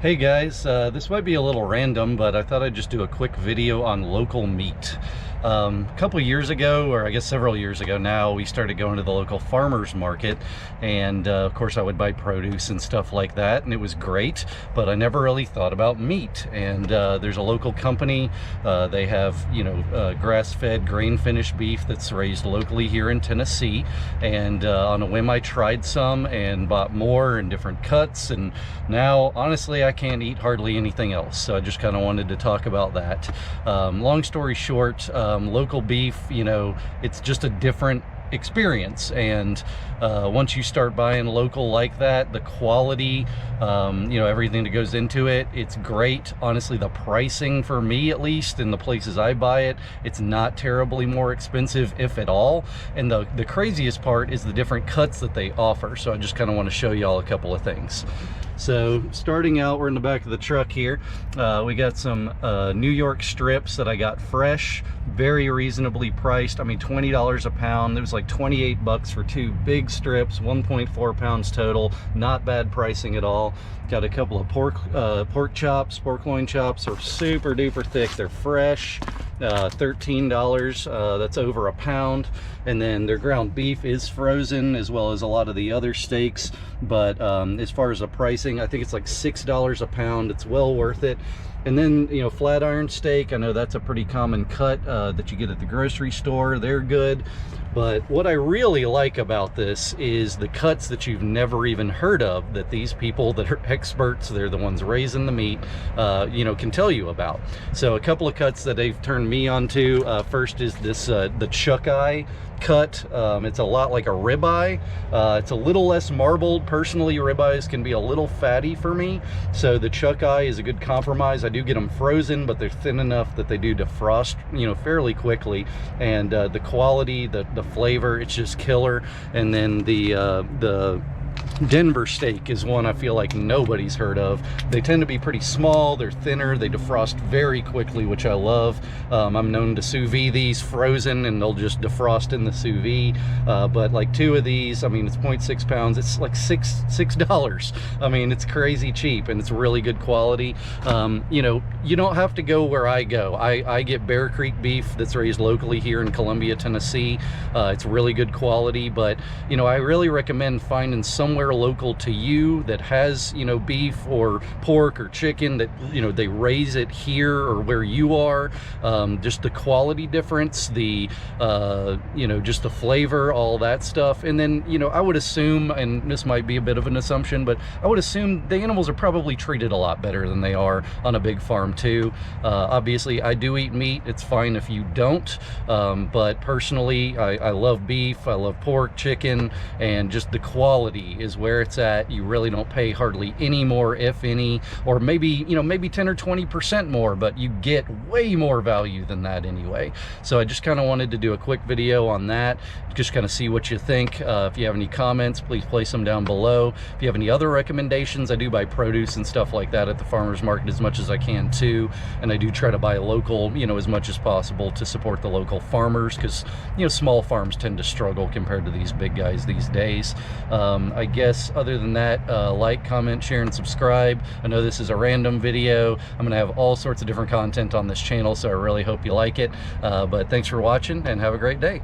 Hey guys, this might be a little random, but I thought I'd just do a quick video on local meat. A couple years ago, or I guess several years ago now, we started going to the local farmers market, and of course I would buy produce and stuff like that, and it was great, but I never really thought about meat. And there's a local company, they have, grass-fed, grain-finished beef that's raised locally here in Tennessee, and on a whim I tried some and bought more in different cuts, and now honestly I can't eat hardly anything else, so I just kind of wanted to talk about that. Long story short, local beef, it's just a different experience, and once you start buying local like that, the quality, everything that goes into it, it's great. Honestly, the pricing, for me at least, in the places I buy it, it's not terribly more expensive, if at all. And the craziest part is the different cuts that they offer, so I just kind of want to show y'all a couple of things. So starting out, we're in the back of the truck here. We got some New York strips that I got fresh, very reasonably priced. I mean, $20 a pound. It was like 28 bucks for two big strips, 1.4 pounds total. Not bad pricing at all. Got a couple of pork loin chops. Are super duper thick. They're fresh. $13, that's over a pound. And then their ground beef is frozen, as well as a lot of the other steaks, but as far as the pricing, I think it's like $6 a pound. It's well worth it. And then, flat iron steak, I know that's a pretty common cut that you get at the grocery store. They're good. But what I really like about this is the cuts that you've never even heard of, that these people that are experts, they're the ones raising the meat, can tell you about. So a couple of cuts that they've turned me onto. First is this, the chuck eye cut. It's a lot like a ribeye. It's a little less marbled. Personally, ribeyes can be a little fatty for me, so the chuck eye is a good compromise. I do get them frozen, but they're thin enough that they do defrost, fairly quickly. And the quality, the flavor, it's just killer. And then the Denver steak is one I feel like nobody's heard of. They tend to be pretty small, they're thinner, they defrost very quickly, which I love. I'm known to sous vide these frozen, and they'll just defrost in the sous vide. But like two of these, I mean, it's 0.6 pounds, it's like $6. I mean, it's crazy cheap, and it's really good quality. You don't have to go where I go. I get Bear Creek beef that's raised locally here in Columbia, Tennessee. It's really good quality, but I really recommend finding somewhere local to you that has beef or pork or chicken that they raise it here or where you are. Just the quality difference, the just the flavor, all that stuff. And then I would assume, and this might be a bit of an assumption, but I would assume the animals are probably treated a lot better than they are on a big farm too. Obviously I do eat meat, it's fine if you don't, but personally I love beef, I love pork, chicken, and just the quality is where it's at. You really don't pay hardly any more, if any, or maybe maybe 10 or 20% more, but you get way more value than that anyway. So I just kind of wanted to do a quick video on that, just kind of see what you think. If you have any comments, please place them down below. If you have any other recommendations, I do buy produce and stuff like that at the farmers market as much as I can too, and I do try to buy local as much as possible to support the local farmers, because small farms tend to struggle compared to these big guys these days. I guess other than that, like, comment, share, and subscribe. I know this is a random video. I'm gonna have all sorts of different content on this channel, so I really hope you like it. But thanks for watching, and have a great day.